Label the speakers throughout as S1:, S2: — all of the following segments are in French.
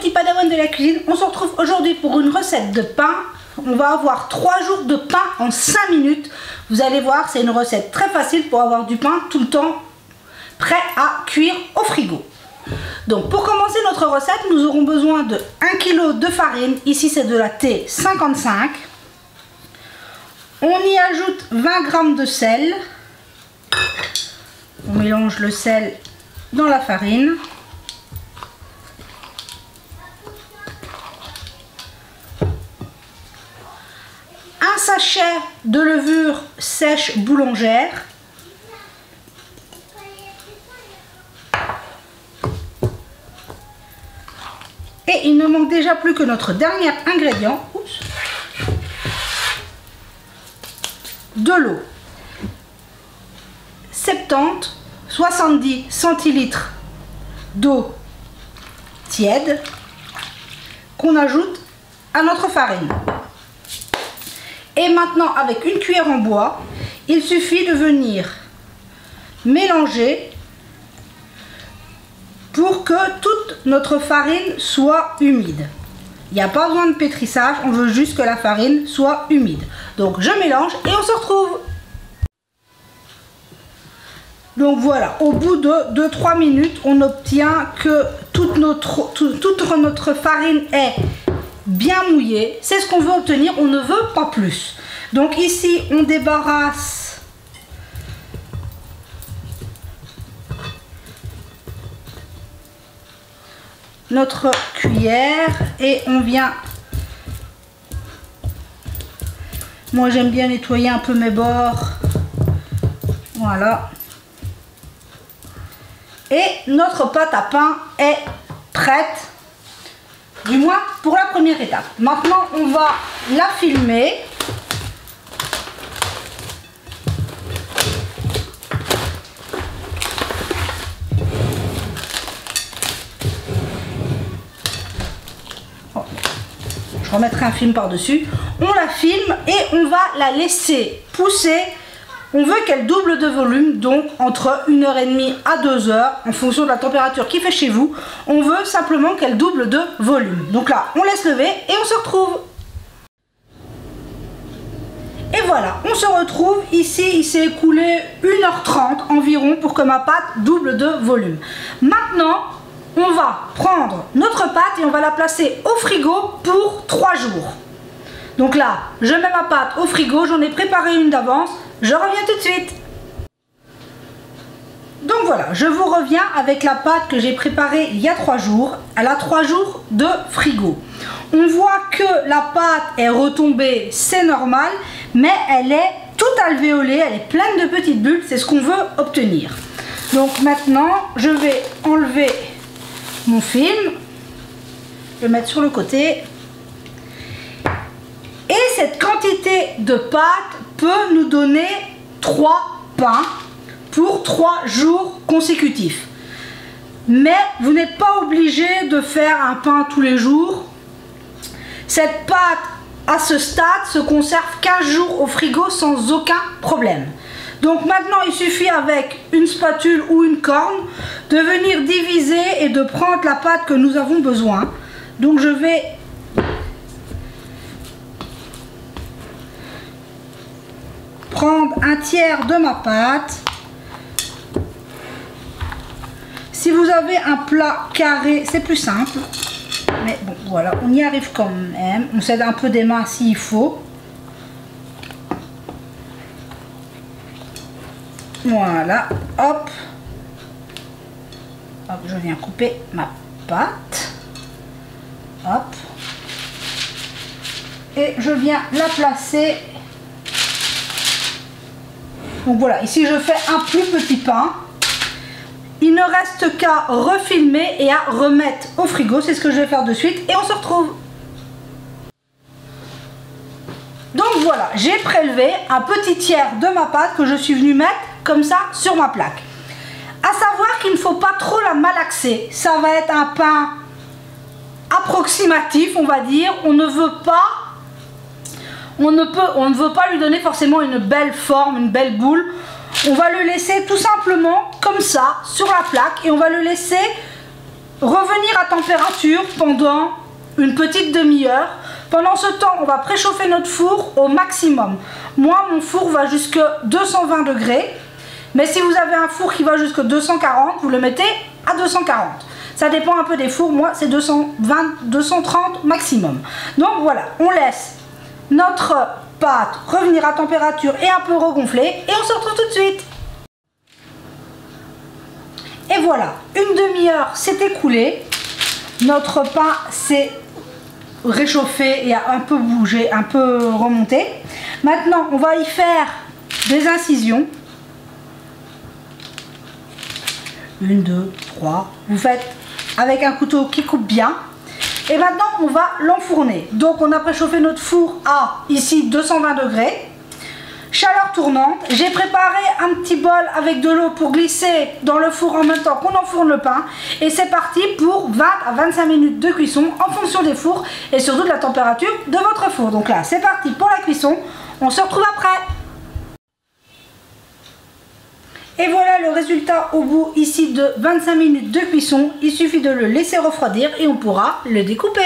S1: petits padawans de la cuisine, on se retrouve aujourd'hui pour une recette de pain. On va avoir 3 jours de pain en 5 minutes. Vous allez voir, c'est une recette très facile pour avoir du pain tout le temps prêt à cuire au frigo. Donc pour commencer notre recette, nous aurons besoin de 1 kg de farine. Ici c'est de la T55. On y ajoute 20 g de sel. On mélange le sel dans la farine. Un sachet de levure sèche boulangère. Et il ne manque déjà plus que notre dernier ingrédient. Oups. De l'eau. 70 centilitres d'eau tiède qu'on ajoute à notre farine. Et maintenant, avec une cuillère en bois, il suffit de venir mélanger pour que toute notre farine soit humide. Il n'y a pas besoin de pétrissage, on veut juste que la farine soit humide. Donc je mélange et on se retrouve. Donc voilà, au bout de 2-3 minutes, on obtient que toute notre farine est bien mouillée. C'est ce qu'on veut obtenir, on ne veut pas plus. Donc ici, on débarrasse notre cuillère et on vient... Moi j'aime bien nettoyer un peu mes bords. Voilà. Et notre pâte à pain est prête, du moins pour la première étape. Maintenant, on va la filmer. Oh. Je remettrai un film par-dessus. On la filme et on va la laisser pousser. On veut qu'elle double de volume, donc entre 1h30 à 2h, en fonction de la température qu'il fait chez vous. On veut simplement qu'elle double de volume. Donc là, on laisse lever et on se retrouve. Et voilà, on se retrouve. Ici, il s'est écoulé 1h30 environ pour que ma pâte double de volume. Maintenant, on va prendre notre pâte et on va la placer au frigo pour 3 jours. Donc là, je mets ma pâte au frigo, j'en ai préparé une d'avance. Je reviens tout de suite. Donc voilà, je vous reviens avec la pâte que j'ai préparée il y a 3 jours. Elle a 3 jours de frigo. On voit que la pâte est retombée, c'est normal, mais elle est toute alvéolée, elle est pleine de petites bulles, c'est ce qu'on veut obtenir. Donc maintenant, je vais enlever mon film, le mettre sur le côté. Et cette quantité de pâte peut nous donner 3 pains pour 3 jours consécutifs. Mais vous n'êtes pas obligé de faire un pain tous les jours. Cette pâte, à ce stade, se conserve 15 jours au frigo sans aucun problème. Donc maintenant, il suffit avec une spatule ou une corne de venir diviser et de prendre la pâte que nous avons besoin. Donc je vais... prendre un tiers de ma pâte. Si vous avez un plat carré, c'est plus simple. Mais bon, voilà, on y arrive quand même. On s'aide un peu des mains s'il faut. Voilà, hop. Hop, je viens couper ma pâte. Hop. Et je viens la placer. Donc voilà, ici je fais un plus petit pain. Il ne reste qu'à refilmer et à remettre au frigo. C'est ce que je vais faire de suite et on se retrouve. Donc voilà, j'ai prélevé un petit tiers de ma pâte que je suis venue mettre comme ça sur ma plaque. À savoir qu'il ne faut pas trop la malaxer. Ça va être un pain approximatif, on va dire. On ne veut pas... On ne veut pas lui donner forcément une belle forme, une belle boule. On va le laisser tout simplement comme ça sur la plaque et on va le laisser revenir à température pendant une petite demi-heure. Pendant ce temps, on va préchauffer notre four au maximum. Moi, mon four va jusqu'à 220 degrés. Mais si vous avez un four qui va jusqu'à 240, vous le mettez à 240. Ça dépend un peu des fours. Moi, c'est 220, 230 maximum. Donc voilà, on laisse notre pâte revenir à température et un peu regonfler. Et on se retrouve tout de suite. Et voilà, une demi-heure s'est écoulée. Notre pain s'est réchauffé et a un peu bougé, un peu remonté. Maintenant, on va y faire des incisions. 1, 2, 3. Vous faites avec un couteau qui coupe bien. Et maintenant, on va l'enfourner. Donc, on a préchauffé notre four à, ici, 220 degrés. Chaleur tournante. J'ai préparé un petit bol avec de l'eau pour glisser dans le four en même temps qu'on enfourne le pain. Et c'est parti pour 20 à 25 minutes de cuisson en fonction des fours et surtout de la température de votre four. Donc là, c'est parti pour la cuisson. On se retrouve après. Et voilà le résultat au bout ici de 25 minutes de cuisson. Il suffit de le laisser refroidir et on pourra le découper.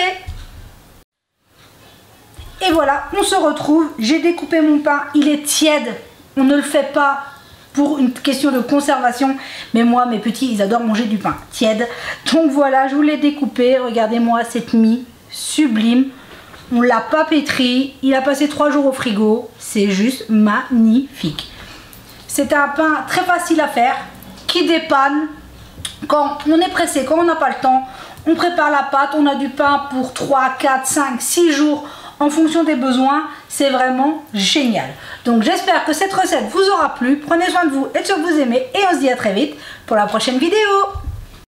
S1: Et voilà, on se retrouve. J'ai découpé mon pain, il est tiède. On ne le fait pas pour une question de conservation. Mais moi, mes petits, ils adorent manger du pain tiède. Donc voilà, je vous l'ai découpé. Regardez-moi cette mie sublime. On l'a pas pétri. Il a passé 3 jours au frigo. C'est juste magnifique. C'est un pain très facile à faire, qui dépanne quand on est pressé, quand on n'a pas le temps. On prépare la pâte, on a du pain pour 3, 4, 5, 6 jours en fonction des besoins. C'est vraiment génial. Donc j'espère que cette recette vous aura plu. Prenez soin de vous et de ce que vous aimez. Et on se dit à très vite pour la prochaine vidéo.